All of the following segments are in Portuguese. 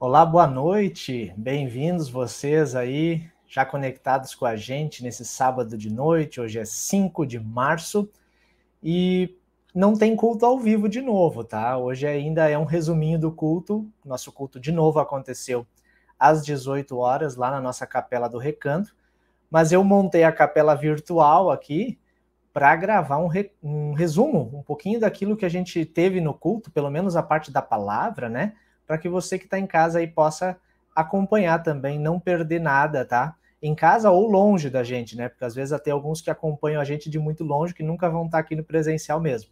Olá, boa noite, bem-vindos vocês aí, já conectados com a gente nesse sábado de noite, hoje é 5 de março, e não tem culto ao vivo de novo, tá? Hoje ainda é um resuminho do culto, nosso culto de novo aconteceu às 18 horas, lá na nossa Capela do Recanto, mas eu montei a capela virtual aqui para gravar um resumo, um pouquinho daquilo que a gente teve no culto, pelo menos a parte da palavra, né? Para que você que está em casa aí possa acompanhar também, não perder nada, tá? Em casa ou longe da gente, né? Porque às vezes até alguns que acompanham a gente de muito longe que nunca vão estar aqui no presencial mesmo,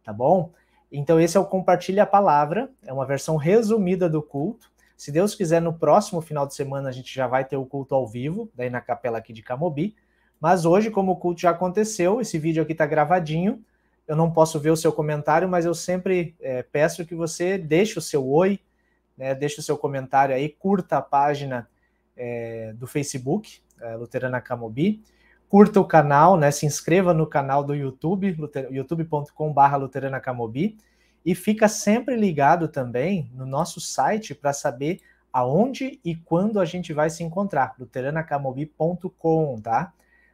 tá bom? Então esse é o Compartilha a Palavra, é uma versão resumida do culto. Se Deus quiser, no próximo final de semana a gente já vai ter o culto ao vivo, daí na capela aqui de Camobi. Mas hoje, como o culto já aconteceu, esse vídeo aqui está gravadinho, eu não posso ver o seu comentário, mas eu sempre peço que você deixe o seu oi, né, deixe o seu comentário aí, curta a página do Facebook, Luterana Camobi, curta o canal, né, se inscreva no canal do YouTube, youtube.com/Luterana Camobi, e fica sempre ligado também no nosso site para saber aonde e quando a gente vai se encontrar, luteranacamobi.com, tá?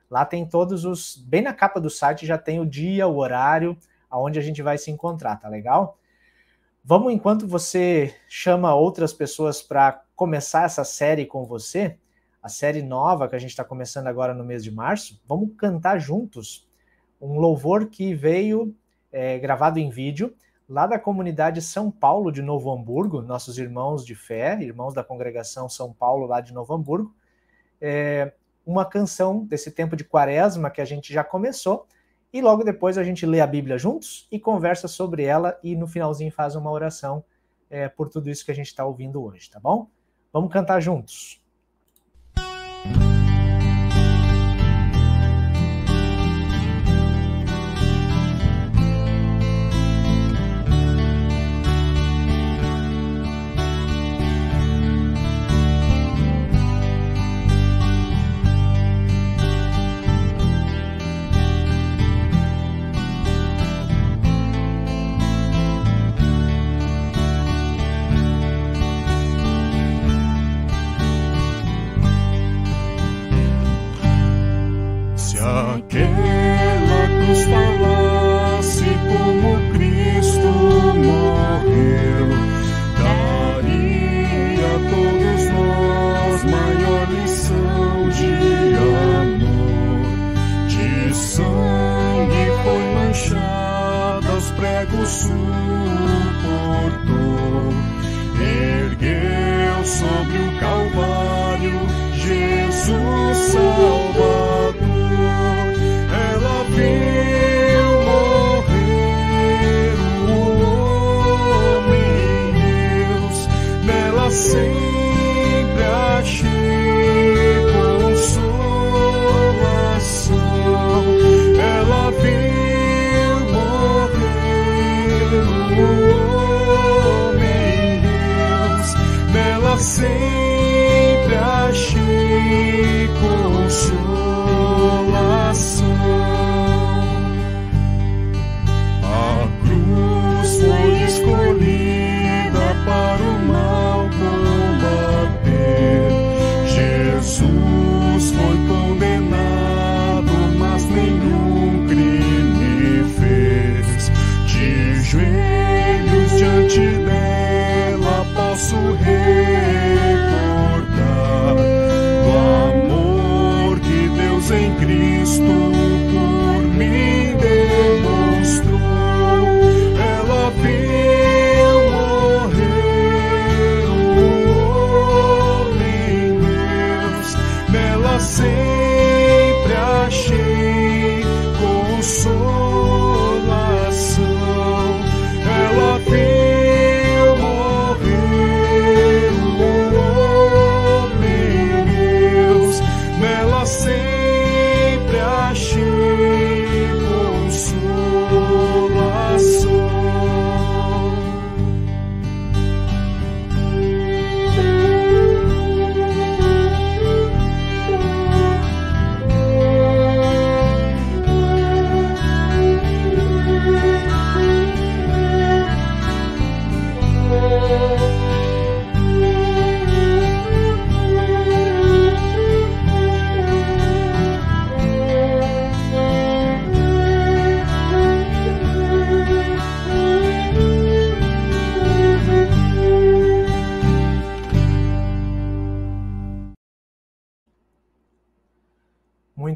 Lá tem todos os... Bem na capa do site já tem o dia, o horário, aonde a gente vai se encontrar, tá legal? Vamos, enquanto você chama outras pessoas para começar essa série com você, a série nova que a gente está começando agora no mês de março, vamos cantar juntos um louvor que veio gravado em vídeo, lá da comunidade São Paulo de Novo Hamburgo, nossos irmãos de fé, irmãos da congregação São Paulo lá de Novo Hamburgo, uma canção desse tempo de quaresma que a gente já começou, e logo depois a gente lê a Bíblia juntos e conversa sobre ela, e no finalzinho faz uma oração por tudo isso que a gente está ouvindo hoje, tá bom? Vamos cantar juntos. Sempre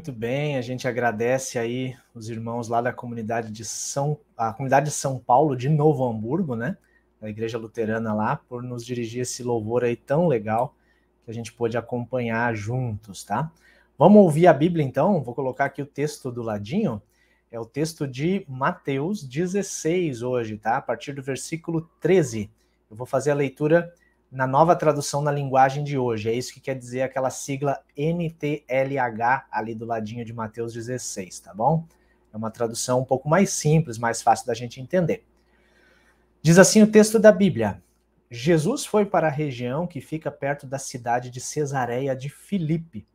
Muito bem, a gente agradece aí os irmãos lá da comunidade de São Paulo de Novo Hamburgo, né? Da Igreja Luterana lá, por nos dirigir esse louvor aí tão legal que a gente pôde acompanhar juntos, tá? Vamos ouvir a Bíblia então? Vou colocar aqui o texto do ladinho. É o texto de Mateus 16 hoje, tá? A partir do versículo 13. Eu vou fazer a leitura na nova tradução na linguagem de hoje. É isso que quer dizer aquela sigla NTLH ali do ladinho de Mateus 16, tá bom? É uma tradução um pouco mais simples, mais fácil da gente entender. Diz assim o texto da Bíblia: Jesus foi para a região que fica perto da cidade de Cesareia de Filipe.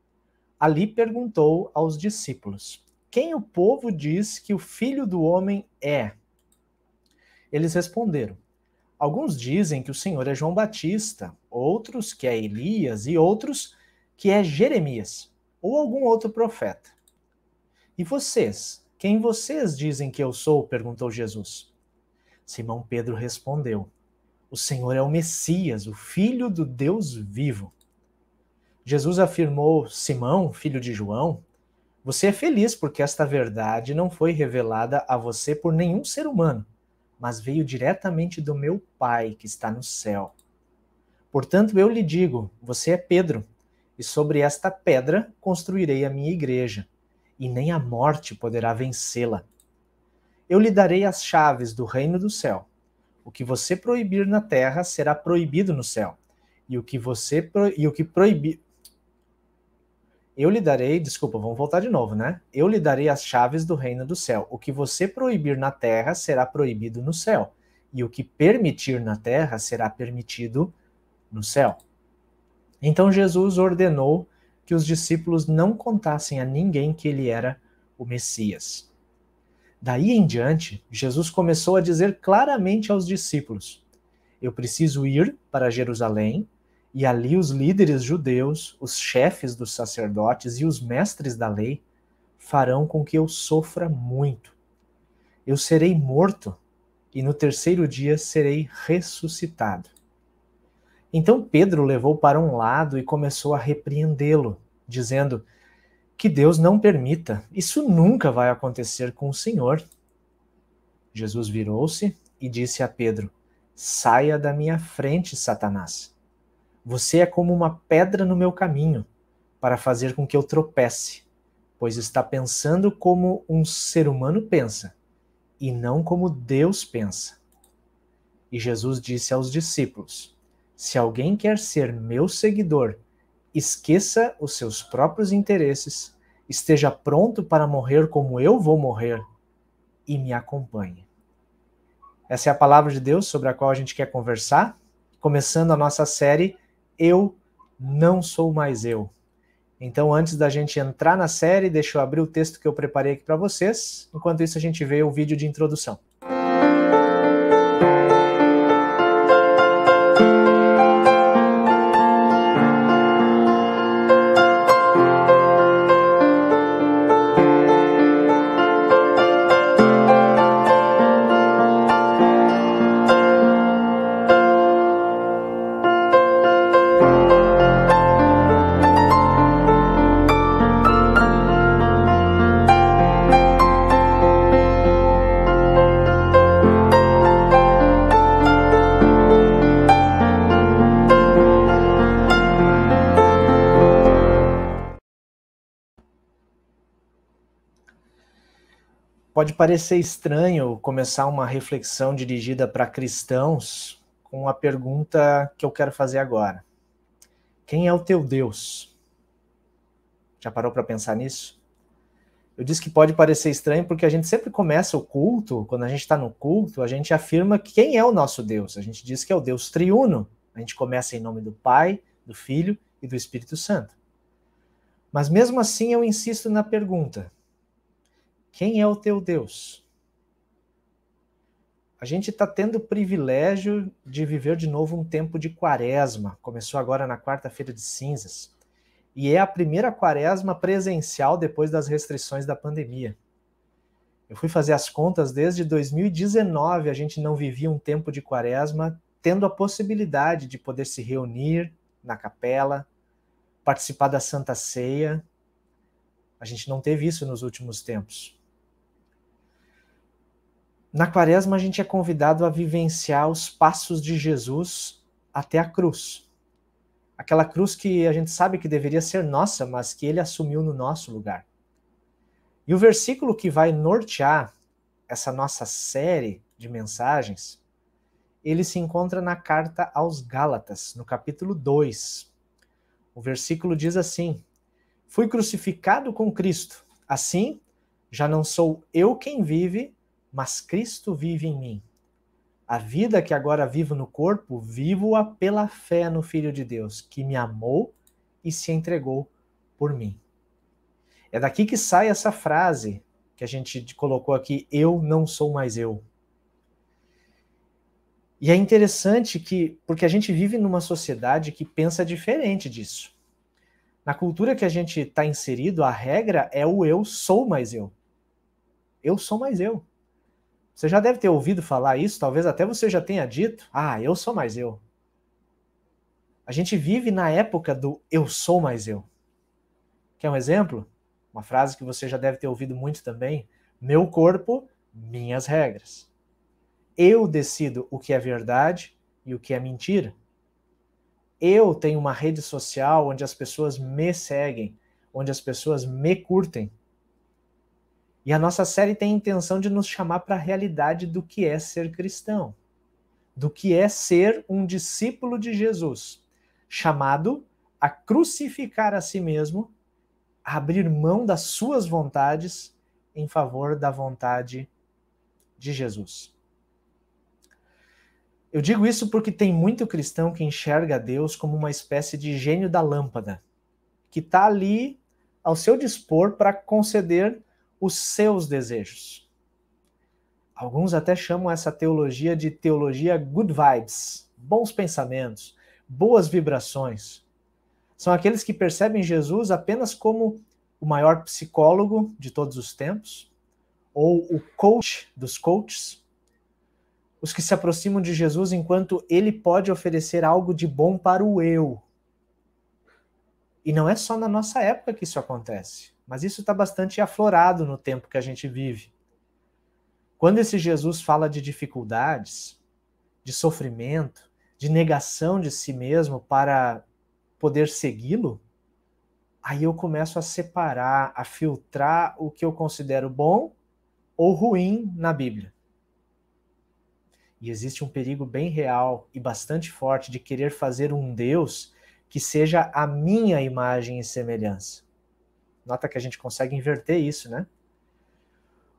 Ali perguntou aos discípulos: quem o povo diz que o Filho do Homem é? Eles responderam: alguns dizem que o Senhor é João Batista, outros que é Elias e outros que é Jeremias ou algum outro profeta. E vocês? Quem vocês dizem que eu sou? Perguntou Jesus. Simão Pedro respondeu: o Senhor é o Messias, o Filho do Deus vivo. Jesus afirmou: Simão, filho de João, você é feliz porque esta verdade não foi revelada a você por nenhum ser humano, mas veio diretamente do meu Pai que está no céu. Portanto, eu lhe digo, você é Pedro, e sobre esta pedra construirei a minha igreja, e nem a morte poderá vencê-la. Eu lhe darei as chaves do reino do céu. O que você proibir na terra será proibido no céu, e o que proibir... Eu lhe darei, desculpa, vamos voltar de novo, né? Eu lhe darei as chaves do reino do céu. O que você proibir na terra será proibido no céu. E o que permitir na terra será permitido no céu. Então Jesus ordenou que os discípulos não contassem a ninguém que ele era o Messias. Daí em diante, Jesus começou a dizer claramente aos discípulos: eu preciso ir para Jerusalém, e ali os líderes judeus, os chefes dos sacerdotes e os mestres da lei farão com que eu sofra muito. Eu serei morto e no terceiro dia serei ressuscitado. Então Pedro levou para um lado e começou a repreendê-lo, dizendo: que Deus não permita, isso nunca vai acontecer com o Senhor. Jesus virou-se e disse a Pedro: saia da minha frente, Satanás. Você é como uma pedra no meu caminho, para fazer com que eu tropece, pois está pensando como um ser humano pensa, e não como Deus pensa. E Jesus disse aos discípulos: se alguém quer ser meu seguidor, esqueça os seus próprios interesses, esteja pronto para morrer como eu vou morrer, e me acompanhe. Essa é a palavra de Deus sobre a qual a gente quer conversar, começando a nossa série Eu Não Sou Mais Eu. Então, antes da gente entrar na série, deixa eu abrir o texto que eu preparei aqui para vocês. Enquanto isso, a gente vê o vídeo de introdução. Pode parecer estranho começar uma reflexão dirigida para cristãos com a pergunta que eu quero fazer agora. Quem é o teu Deus? Já parou para pensar nisso? Eu disse que pode parecer estranho porque a gente sempre começa o culto, quando a gente está no culto, a gente afirma quem é o nosso Deus. A gente diz que é o Deus triuno. A gente começa em nome do Pai, do Filho e do Espírito Santo. Mas mesmo assim eu insisto na pergunta: quem é o teu Deus? A gente está tendo o privilégio de viver de novo um tempo de quaresma. Começou agora na quarta-feira de cinzas. E é a primeira quaresma presencial depois das restrições da pandemia. Eu fui fazer as contas, desde 2019 a gente não vivia um tempo de quaresma tendo a possibilidade de poder se reunir na capela, participar da Santa Ceia, A gente não teve isso nos últimos tempos. Na Quaresma, a gente é convidado a vivenciar os passos de Jesus até a cruz. Aquela cruz que a gente sabe que deveria ser nossa, mas que ele assumiu no nosso lugar. E o versículo que vai nortear essa nossa série de mensagens, ele se encontra na carta aos Gálatas, no capítulo 2. O versículo diz assim: fui crucificado com Cristo, assim já não sou eu quem vive, mas Cristo vive em mim. A vida que agora vivo no corpo, vivo-a pela fé no Filho de Deus, que me amou e se entregou por mim. É daqui que sai essa frase que a gente colocou aqui, eu não sou mais eu. E é interessante porque a gente vive numa sociedade que pensa diferente disso. Na cultura que a gente está inserido, a regra é o eu sou mais eu. Eu sou mais eu. Você já deve ter ouvido falar isso, talvez até você já tenha dito, eu sou mais eu. A gente vive na época do eu sou mais eu. Quer um exemplo? Uma frase que você já deve ter ouvido muito também. Meu corpo, minhas regras. Eu decido o que é verdade e o que é mentira. Eu tenho uma rede social onde as pessoas me seguem, onde as pessoas me curtem. E a nossa série tem a intenção de nos chamar para a realidade do que é ser cristão, do que é ser um discípulo de Jesus, chamado a crucificar a si mesmo, a abrir mão das suas vontades em favor da vontade de Jesus. Eu digo isso porque tem muito cristão que enxerga Deus como uma espécie de gênio da lâmpada, que está ali ao seu dispor para conceder os seus desejos. Alguns até chamam essa teologia de teologia good vibes, bons pensamentos, boas vibrações. São aqueles que percebem Jesus apenas como o maior psicólogo de todos os tempos, ou o coach dos coaches, os que se aproximam de Jesus enquanto ele pode oferecer algo de bom para o eu. E não é só na nossa época que isso acontece, mas isso está bastante aflorado no tempo que a gente vive. Quando esse Jesus fala de dificuldades, de sofrimento, de negação de si mesmo para poder segui-lo, aí eu começo a separar, a filtrar o que eu considero bom ou ruim na Bíblia. E existe um perigo bem real e bastante forte de querer fazer um Deus que seja a minha imagem e semelhança. Nota que a gente consegue inverter isso, né?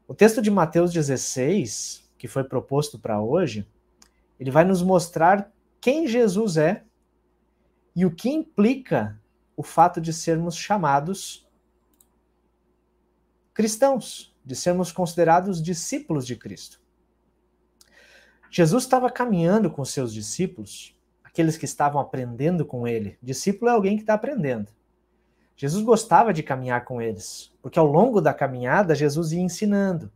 O texto de Mateus 16, que foi proposto para hoje, ele vai nos mostrar quem Jesus é e o que implica o fato de sermos chamados cristãos, de sermos considerados discípulos de Cristo. Jesus estava caminhando com seus discípulos, aqueles que estavam aprendendo com ele. Discípulo é alguém que está aprendendo. Jesus gostava de caminhar com eles, porque ao longo da caminhada Jesus ia ensinando,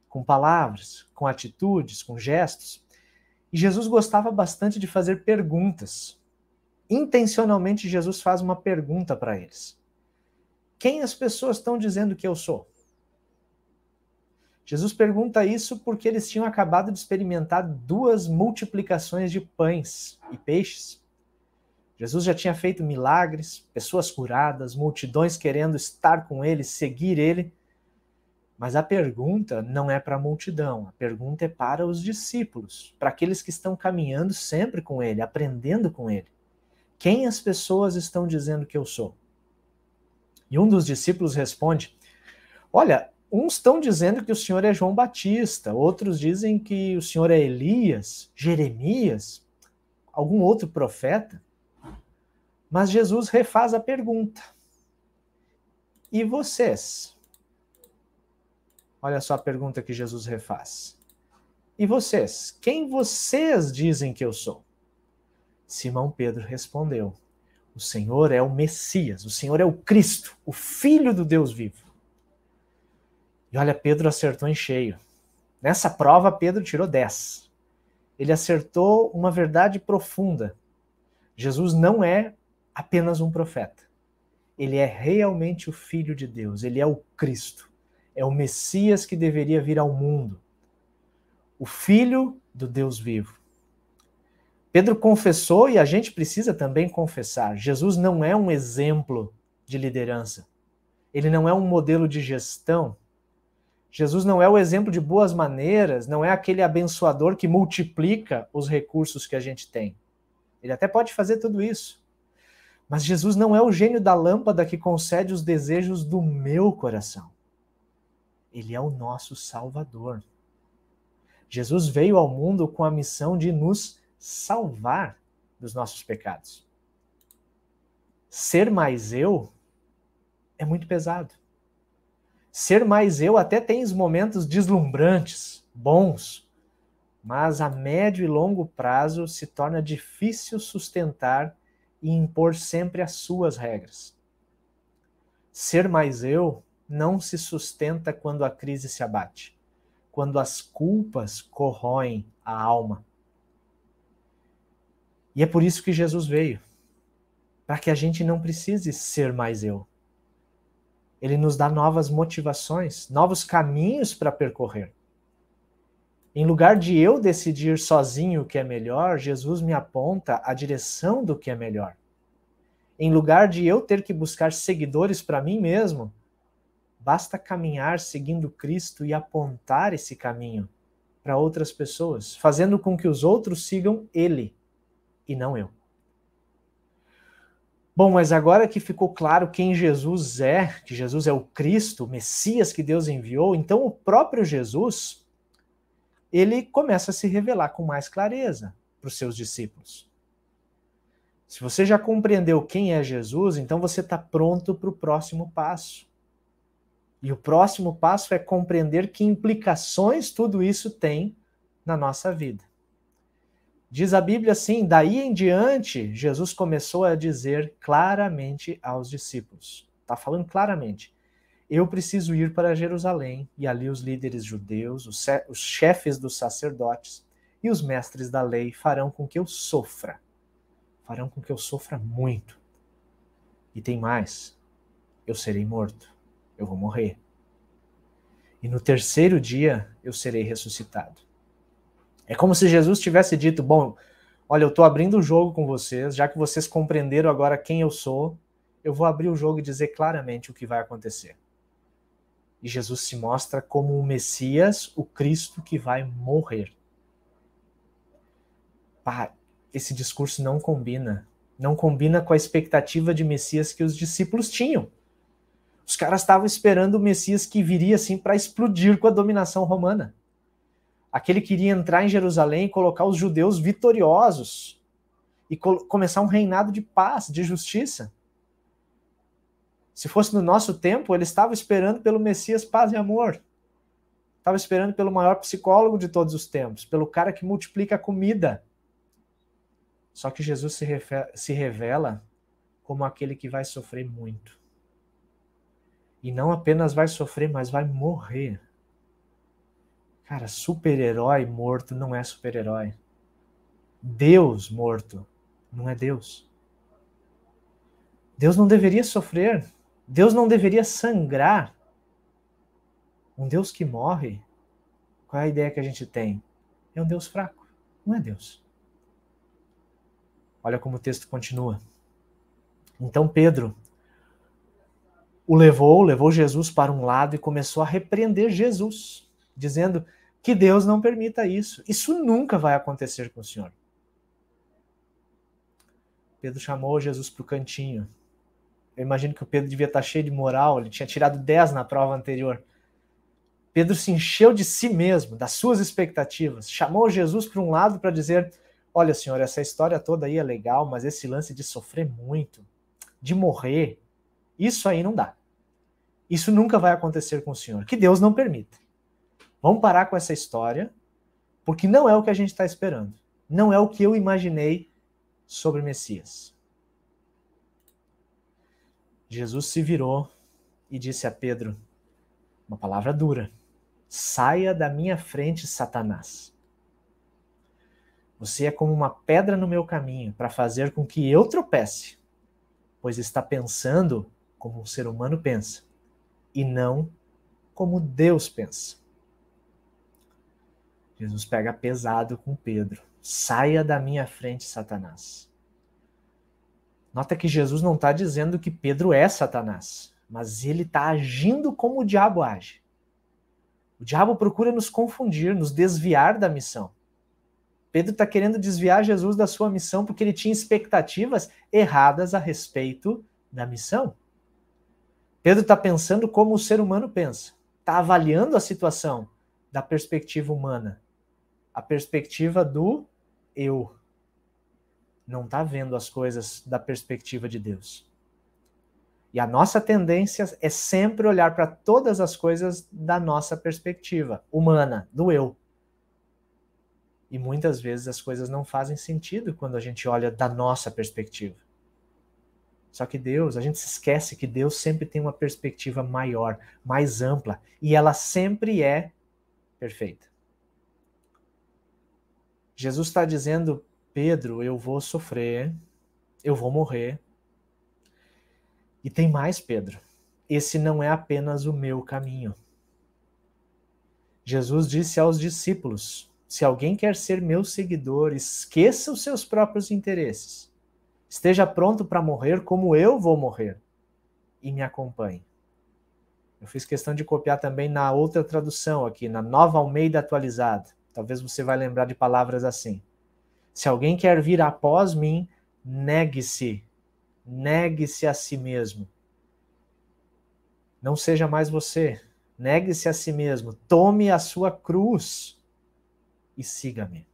com palavras, com atitudes, com gestos. E Jesus gostava bastante de fazer perguntas. Intencionalmente Jesus faz uma pergunta para eles. Quem as pessoas estão dizendo que eu sou? Jesus pergunta isso porque eles tinham acabado de experimentar 2 multiplicações de pães e peixes. Jesus já tinha feito milagres, pessoas curadas, multidões querendo estar com ele, seguir ele. Mas a pergunta não é para a multidão, a pergunta é para os discípulos, para aqueles que estão caminhando sempre com ele, aprendendo com ele. Quem as pessoas estão dizendo que eu sou? E um dos discípulos responde: olha, uns estão dizendo que o Senhor é João Batista, outros dizem que o Senhor é Elias, Jeremias, algum outro profeta. Mas Jesus refaz a pergunta. E vocês? Olha só a pergunta que Jesus refaz. E vocês? Quem vocês dizem que eu sou? Simão Pedro respondeu: o Senhor é o Messias, o Senhor é o Cristo, o Filho do Deus vivo. E olha, Pedro acertou em cheio. Nessa prova, Pedro tirou 10. Ele acertou uma verdade profunda. Jesus não é apenas um profeta. Ele é realmente o Filho de Deus, ele é o Cristo, é o Messias que deveria vir ao mundo, o Filho do Deus vivo. Pedro confessou, e a gente precisa também confessar, Jesus não é um exemplo de liderança, ele não é um modelo de gestão, Jesus não é o exemplo de boas maneiras, não é aquele abençoador que multiplica os recursos que a gente tem. Ele até pode fazer tudo isso. Mas Jesus não é o gênio da lâmpada que concede os desejos do meu coração. Ele é o nosso Salvador. Jesus veio ao mundo com a missão de nos salvar dos nossos pecados. Ser mais eu é muito pesado. Ser mais eu até tem os momentos deslumbrantes, bons, mas a médio e longo prazo se torna difícil sustentar e impor sempre as suas regras. Ser mais eu não se sustenta quando a crise se abate, quando as culpas corroem a alma. E é por isso que Jesus veio, para que a gente não precise ser mais eu. Ele nos dá novas motivações, novos caminhos para percorrer. Em lugar de eu decidir sozinho o que é melhor, Jesus me aponta a direção do que é melhor. Em lugar de eu ter que buscar seguidores para mim mesmo, basta caminhar seguindo Cristo e apontar esse caminho para outras pessoas, fazendo com que os outros sigam Ele e não eu. Bom, mas agora que ficou claro quem Jesus é, que Jesus é o Cristo, o Messias que Deus enviou, então o próprio Jesus, ele começa a se revelar com mais clareza para os seus discípulos. Se você já compreendeu quem é Jesus, então você está pronto para o próximo passo. E o próximo passo é compreender que implicações tudo isso tem na nossa vida. Diz a Bíblia assim, daí em diante, Jesus começou a dizer claramente aos discípulos. Está falando claramente. Eu preciso ir para Jerusalém, e ali os líderes judeus, os chefes dos sacerdotes e os mestres da lei farão com que eu sofra. Farão com que eu sofra muito. E tem mais, eu serei morto, eu vou morrer. E no terceiro dia eu serei ressuscitado. É como se Jesus tivesse dito, bom, olha, eu estou abrindo o jogo com vocês, já que vocês compreenderam agora quem eu sou, eu vou abrir o jogo e dizer claramente o que vai acontecer. E Jesus se mostra como o Messias, o Cristo que vai morrer. Pá, esse discurso não combina. Não combina com a expectativa de Messias que os discípulos tinham. Os caras estavam esperando o Messias que viria assim para explodir com a dominação romana. Aquele que iria entrar em Jerusalém e colocar os judeus vitoriosos e começar um reinado de paz, de justiça. Se fosse no nosso tempo, ele estava esperando pelo Messias paz e amor. Estava esperando pelo maior psicólogo de todos os tempos, pelo cara que multiplica a comida. Só que Jesus se revela como aquele que vai sofrer muito. E não apenas vai sofrer, mas vai morrer. Cara, super-herói morto não é super-herói. Deus morto não é Deus. Deus não deveria sofrer. Deus não deveria sangrar. Um Deus que morre, qual é a ideia que a gente tem? É um Deus fraco, não é Deus. Olha como o texto continua. Então Pedro levou Jesus para um lado e começou a repreender Jesus, dizendo que Deus não permita isso. Isso nunca vai acontecer com o Senhor. Pedro chamou Jesus para o cantinho. Eu imagino que o Pedro devia estar cheio de moral, ele tinha tirado 10 na prova anterior. Pedro se encheu de si mesmo, das suas expectativas, chamou Jesus para um lado para dizer, olha, Senhor, essa história toda aí é legal, mas esse lance de sofrer muito, de morrer, isso aí não dá. Isso nunca vai acontecer com o Senhor, que Deus não permita. Vamos parar com essa história, porque não é o que a gente está esperando. Não é o que eu imaginei sobre o Messias. Jesus se virou e disse a Pedro, uma palavra dura, saia da minha frente, Satanás. Você é como uma pedra no meu caminho para fazer com que eu tropece, pois está pensando como um ser humano pensa, e não como Deus pensa. Jesus pega pesado com Pedro. Saia da minha frente, Satanás. Nota que Jesus não está dizendo que Pedro é Satanás, mas ele está agindo como o diabo age. O diabo procura nos confundir, nos desviar da missão. Pedro está querendo desviar Jesus da sua missão porque ele tinha expectativas erradas a respeito da missão. Pedro está pensando como o ser humano pensa. Está avaliando a situação da perspectiva humana. A perspectiva do eu. Não está vendo as coisas da perspectiva de Deus. E a nossa tendência é sempre olhar para todas as coisas da nossa perspectiva humana, do eu. E muitas vezes as coisas não fazem sentido quando a gente olha da nossa perspectiva. Só que Deus, a gente se esquece que Deus sempre tem uma perspectiva maior, mais ampla, e ela sempre é perfeita. Jesus está dizendo, Pedro, eu vou sofrer, eu vou morrer. E tem mais, Pedro. Esse não é apenas o meu caminho. Jesus disse aos discípulos, se alguém quer ser meu seguidor, esqueça os seus próprios interesses. Esteja pronto para morrer como eu vou morrer. E me acompanhe. Eu fiz questão de copiar também na outra tradução aqui, na Nova Almeida Atualizada. Talvez você vai lembrar de palavras assim. Se alguém quer vir após mim, negue-se. Negue-se a si mesmo. Não seja mais você. Negue-se a si mesmo. Tome a sua cruz e siga-me.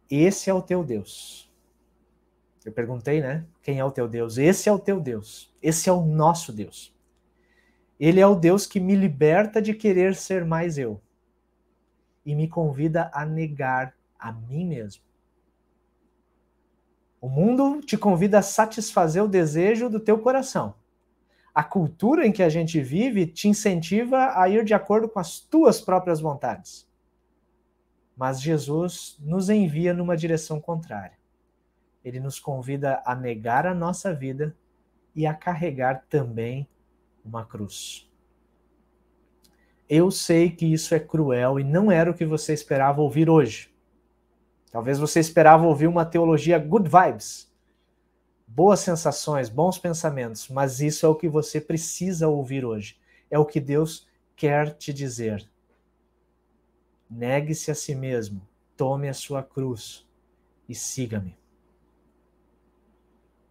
Esse é o teu Deus. Eu perguntei, né? Quem é o teu Deus? Esse é o teu Deus. Esse é o nosso Deus. Ele é o Deus que me liberta de querer ser mais eu. E me convida a negar a mim mesmo. O mundo te convida a satisfazer o desejo do teu coração. A cultura em que a gente vive te incentiva a ir de acordo com as tuas próprias vontades. Mas Jesus nos envia numa direção contrária. Ele nos convida a negar a nossa vida e a carregar também uma cruz. Eu sei que isso é cruel e não era o que você esperava ouvir hoje. Talvez você esperava ouvir uma teologia good vibes, boas sensações, bons pensamentos, mas isso é o que você precisa ouvir hoje. É o que Deus quer te dizer. Negue-se a si mesmo, tome a sua cruz e siga-me.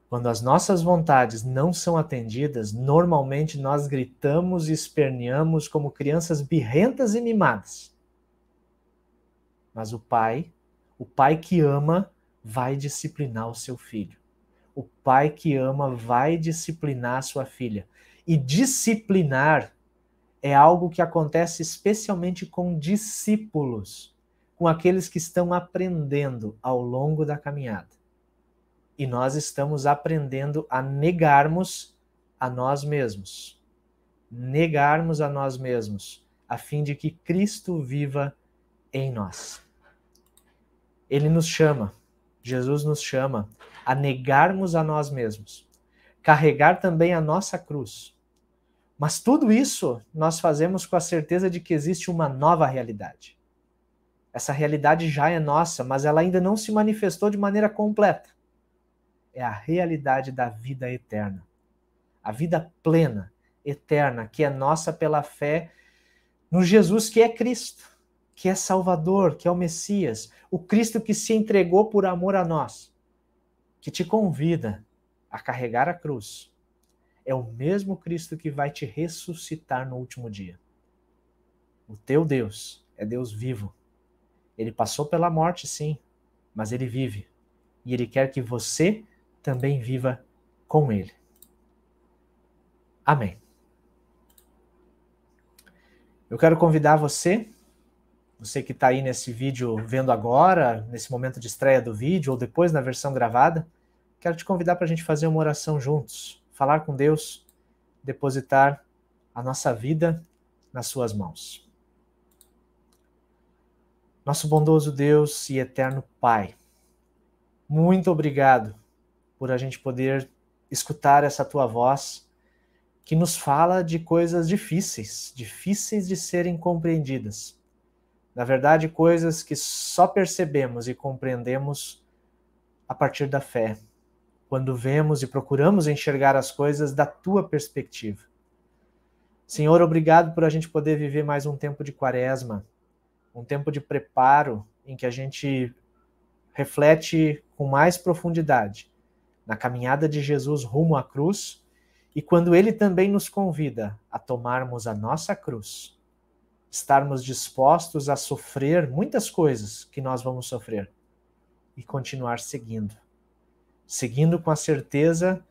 Quando as nossas vontades não são atendidas, normalmente nós gritamos e esperneamos como crianças birrentas e mimadas. Mas o pai que ama, vai disciplinar o seu filho. O pai que ama vai disciplinar a sua filha. E disciplinar é algo que acontece especialmente com discípulos, com aqueles que estão aprendendo ao longo da caminhada. E nós estamos aprendendo a negarmos a nós mesmos. Negarmos a nós mesmos, a fim de que Cristo viva em nós. Ele nos chama, Jesus nos chama a negarmos a nós mesmos, carregar também a nossa cruz. Mas tudo isso nós fazemos com a certeza de que existe uma nova realidade. Essa realidade já é nossa, mas ela ainda não se manifestou de maneira completa. É a realidade da vida eterna. A vida plena, eterna, que é nossa pela fé no Jesus que é Cristo, que é Salvador, que é o Messias, o Cristo que se entregou por amor a nós, que te convida a carregar a cruz. É o mesmo Cristo que vai te ressuscitar no último dia. O teu Deus é Deus vivo. Ele passou pela morte, sim, mas ele vive. E ele quer que você também viva com ele. Amém. Eu quero convidar você que está aí nesse vídeo vendo agora, nesse momento de estreia do vídeo, ou depois na versão gravada, quero te convidar para a gente fazer uma oração juntos, falar com Deus, depositar a nossa vida nas suas mãos. Nosso bondoso Deus e eterno Pai, muito obrigado por a gente poder escutar essa tua voz que nos fala de coisas difíceis de serem compreendidas. Na verdade, coisas que só percebemos e compreendemos a partir da fé, quando vemos e procuramos enxergar as coisas da tua perspectiva. Senhor, obrigado por a gente poder viver mais um tempo de quaresma, um tempo de preparo em que a gente reflete com mais profundidade na caminhada de Jesus rumo à cruz e quando ele também nos convida a tomarmos a nossa cruz, estarmos dispostos a sofrer muitas coisas que nós vamos sofrer e continuar seguindo com a certeza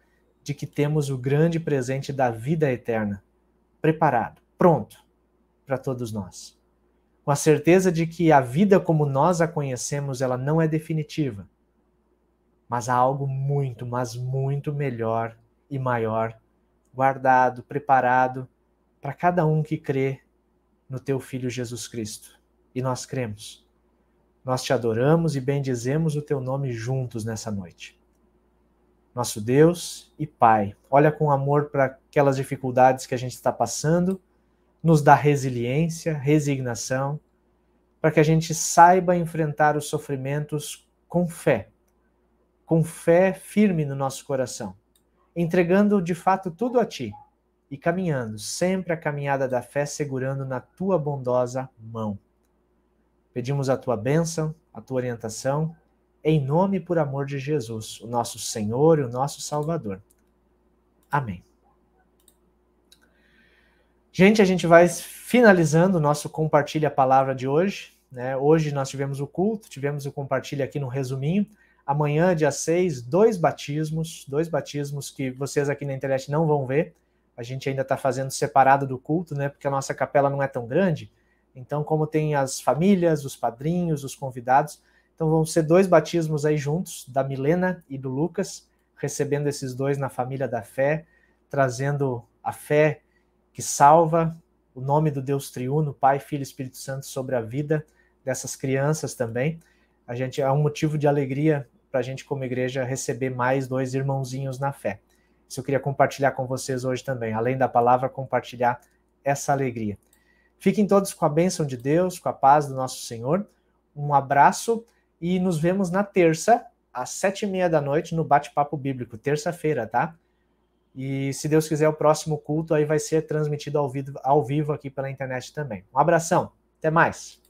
de que temos o grande presente da vida eterna, preparado, pronto para todos nós. Com a certeza de que a vida como nós a conhecemos, ela não é definitiva, mas há algo muito, mas muito melhor e maior, guardado, preparado para cada um que crê no teu Filho Jesus Cristo. E nós cremos. Nós te adoramos e bendizemos o teu nome juntos nessa noite. Nosso Deus e Pai, olha com amor para aquelas dificuldades que a gente está passando, nos dá resiliência, resignação, para que a gente saiba enfrentar os sofrimentos com fé firme no nosso coração, entregando de fato tudo a Ti e caminhando sempre a caminhada da fé, segurando na Tua bondosa mão. Pedimos a Tua bênção, a Tua orientação, em nome e por amor de Jesus, o nosso Senhor e o nosso Salvador. Amém. Gente, a gente vai finalizando o nosso Compartilha a Palavra de hoje. Né? Hoje nós tivemos o culto, tivemos o Compartilha aqui no resuminho. Amanhã, dia 6, dois batismos que vocês aqui na internet não vão ver. A gente ainda está fazendo separado do culto, né? Porque a nossa capela não é tão grande. Então, como tem as famílias, os padrinhos, os convidados, então vão ser dois batismos aí juntos, da Milena e do Lucas, recebendo esses dois na família da fé, trazendo a fé que salva, o nome do Deus triuno, Pai, Filho e Espírito Santo sobre a vida dessas crianças também. A gente é um motivo de alegria para a gente como igreja receber mais dois irmãozinhos na fé. Isso eu queria compartilhar com vocês hoje também, além da palavra, compartilhar essa alegria. Fiquem todos com a bênção de Deus, com a paz do nosso Senhor. Um abraço e nos vemos na terça, às 7h30 da noite, no Bate-Papo Bíblico, terça-feira, tá? E se Deus quiser, o próximo culto aí vai ser transmitido ao vivo aqui pela internet também. Um abração, até mais!